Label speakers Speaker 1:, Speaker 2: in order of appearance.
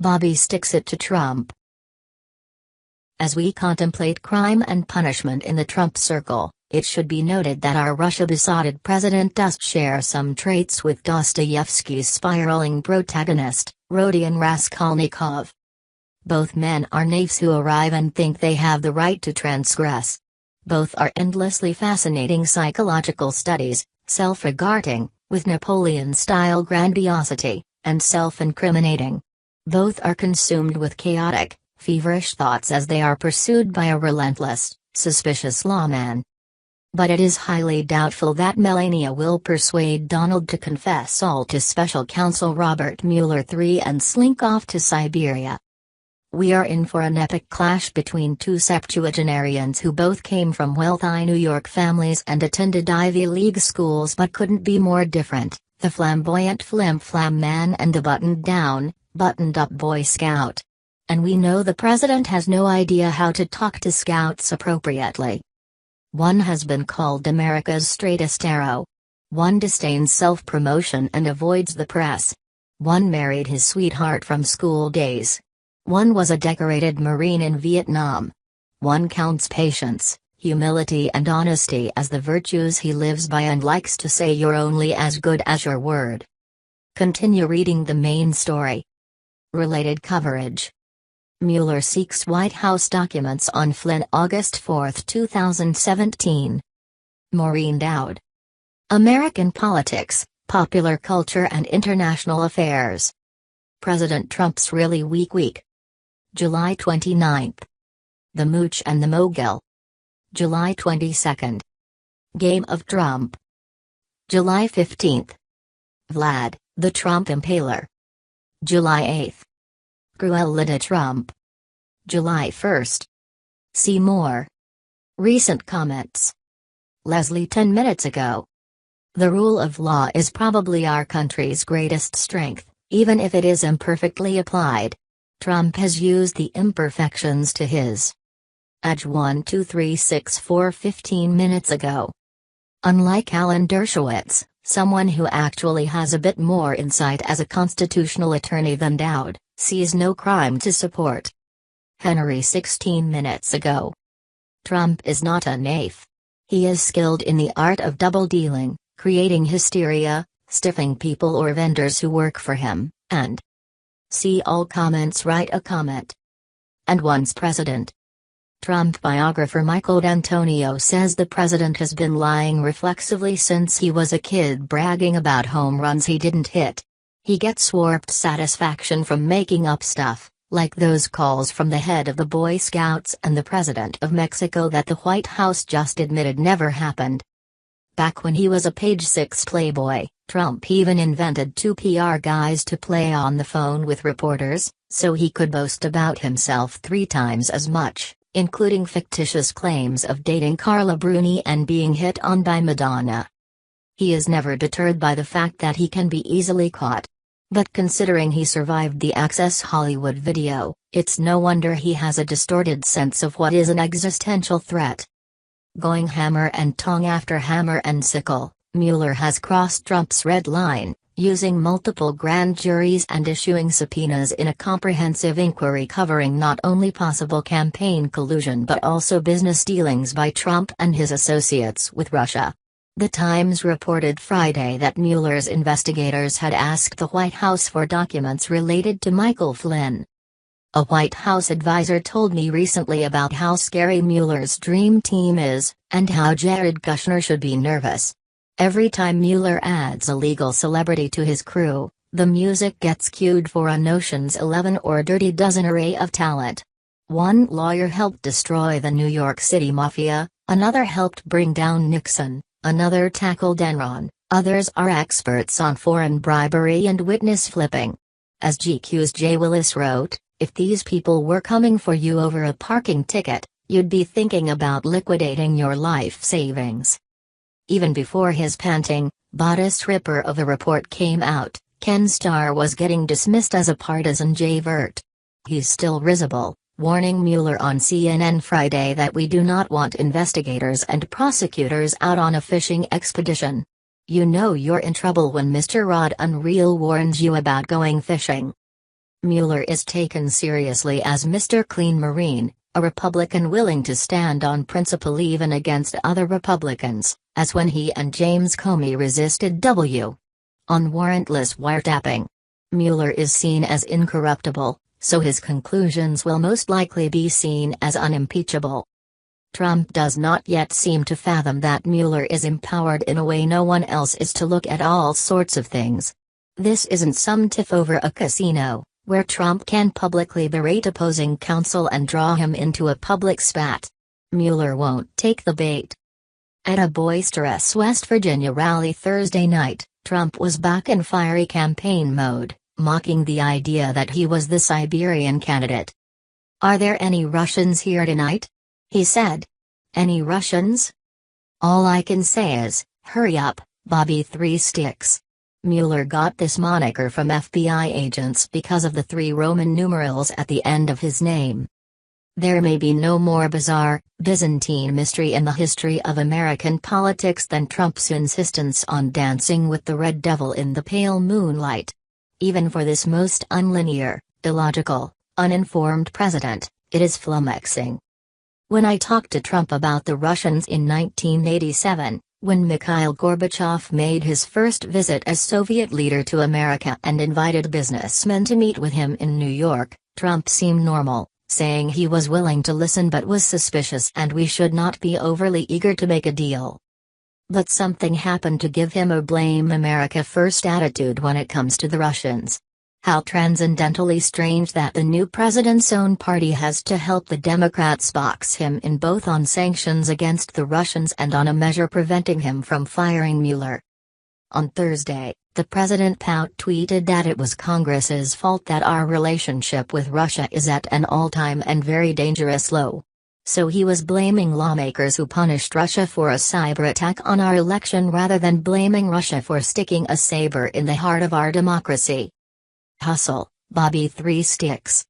Speaker 1: Bobby sticks it to Trump. As we contemplate crime and punishment in the Trump circle, it should be noted that our Russia-besotted president does share some traits with Dostoevsky's spiraling protagonist, Rodion Raskolnikov. Both men are knaves who arrive and think they have the right to transgress. Both are endlessly fascinating psychological studies, self-regarding, with Napoleon-style grandiosity, and self-incriminating. Both are consumed with chaotic, feverish thoughts as they are pursued by a relentless, suspicious lawman. But it is highly doubtful that Melania will persuade Donald to confess all to Special Counsel Robert Mueller III and slink off to Siberia. We are in for an epic clash between two septuagenarians who both came from wealthy New York families and attended Ivy League schools but couldn't be more different, the flamboyant flim-flam man and the buttoned-down, buttoned-up Boy Scout. And we know the president has no idea how to talk to scouts appropriately. One has been called America's straightest arrow. One disdains self-promotion and avoids the press. One married his sweetheart from school days. One was a decorated Marine in Vietnam. One counts patience, humility and honesty as the virtues he lives by and likes to say you're only as good as your word. Continue reading the main story. Related coverage. Mueller seeks White House documents on Flynn August 4, 2017. Maureen Dowd. American Politics, Popular Culture and International Affairs. President Trump's Really Weak Week. July 29. The Mooch and the Mogul. July 22. Game of Trump. July 15. Vlad, the Trump Impaler. July 8. Cruella Trump. July 1. See more. Recent comments. Leslie 10 minutes ago. The rule of law is probably our country's greatest strength, even if it is imperfectly applied. Trump has used the imperfections to his edge. 1 2 3 6 4 15 minutes ago. Unlike Alan Dershowitz, someone who actually has a bit more insight as a constitutional attorney than Dowd, sees no crime to support. Henry 16 minutes ago. Trump is not a naif. He is skilled in the art of double-dealing, creating hysteria, stiffing people or vendors who work for him, and see all comments. Write a comment. And once president. Trump biographer Michael D'Antonio says the president has been lying reflexively since he was a kid, bragging about home runs he didn't hit. He gets warped satisfaction from making up stuff, like those calls from the head of the Boy Scouts and the president of Mexico that the White House just admitted never happened. Back when he was a page 6 playboy, Trump even invented 2 PR guys to play on the phone with reporters, so he could boast about himself 3 times as much, including fictitious claims of dating Carla Bruni and being hit on by Madonna. He is never deterred by the fact that he can be easily caught. But considering he survived the Access Hollywood video, it's no wonder he has a distorted sense of what is an existential threat. Going hammer and tong after hammer and sickle, Mueller has crossed Trump's red line, using multiple grand juries and issuing subpoenas in a comprehensive inquiry covering not only possible campaign collusion but also business dealings by Trump and his associates with Russia. The Times reported Friday that Mueller's investigators had asked the White House for documents related to Michael Flynn. A White House advisor told me recently about how scary Mueller's dream team is, and how Jared Kushner should be nervous. Every time Mueller adds a legal celebrity to his crew, the music gets cued for an Ocean's 11 or Dirty Dozen array of talent. One lawyer helped destroy the New York City Mafia, another helped bring down Nixon. Another tackled Enron, others are experts on foreign bribery and witness flipping. As GQ's Jay Willis wrote, if these people were coming for you over a parking ticket, you'd be thinking about liquidating your life savings. Even before his panting, bodiced ripper of a report came out, Ken Starr was getting dismissed as a partisan J-vert. He's still risible, warning Mueller on CNN Friday that we do not want investigators and prosecutors out on a fishing expedition. You know you're in trouble when Mr. Rod Unreal warns you about going fishing. Mueller is taken seriously as Mr. Clean Marine, a Republican willing to stand on principle even against other Republicans, as when he and James Comey resisted on warrantless wiretapping. Mueller is seen as incorruptible, so his conclusions will most likely be seen as unimpeachable. Trump does not yet seem to fathom that Mueller is empowered in a way no one else is to look at all sorts of things. This isn't some tiff over a casino, where Trump can publicly berate opposing counsel and draw him into a public spat. Mueller won't take the bait. At a boisterous West Virginia rally Thursday night, Trump was back in fiery campaign mode, mocking the idea that he was the Siberian candidate. "Are there any Russians here tonight?" he said. "Any Russians? All I can say is, hurry up, Bobby Three Sticks." Mueller got this moniker from FBI agents because of the 3 Roman numerals at the end of his name. There may be no more bizarre, Byzantine mystery in the history of American politics than Trump's insistence on dancing with the Red Devil in the pale moonlight. Even for this most unlinear, illogical, uninformed president, it is flummoxing. When I talked to Trump about the Russians in 1987, when Mikhail Gorbachev made his first visit as Soviet leader to America and invited businessmen to meet with him in New York, Trump seemed normal, saying he was willing to listen but was suspicious and we should not be overly eager to make a deal. But something happened to give him a blame America first attitude when it comes to the Russians. How transcendentally strange that the new president's own party has to help the Democrats box him in both on sanctions against the Russians and on a measure preventing him from firing Mueller. On Thursday, the president tweeted that it was Congress's fault that our relationship with Russia is at an all-time and very dangerous low. So he was blaming lawmakers who punished Russia for a cyber attack on our election rather than blaming Russia for sticking a saber in the heart of our democracy. Hustle, Bobby Three Sticks.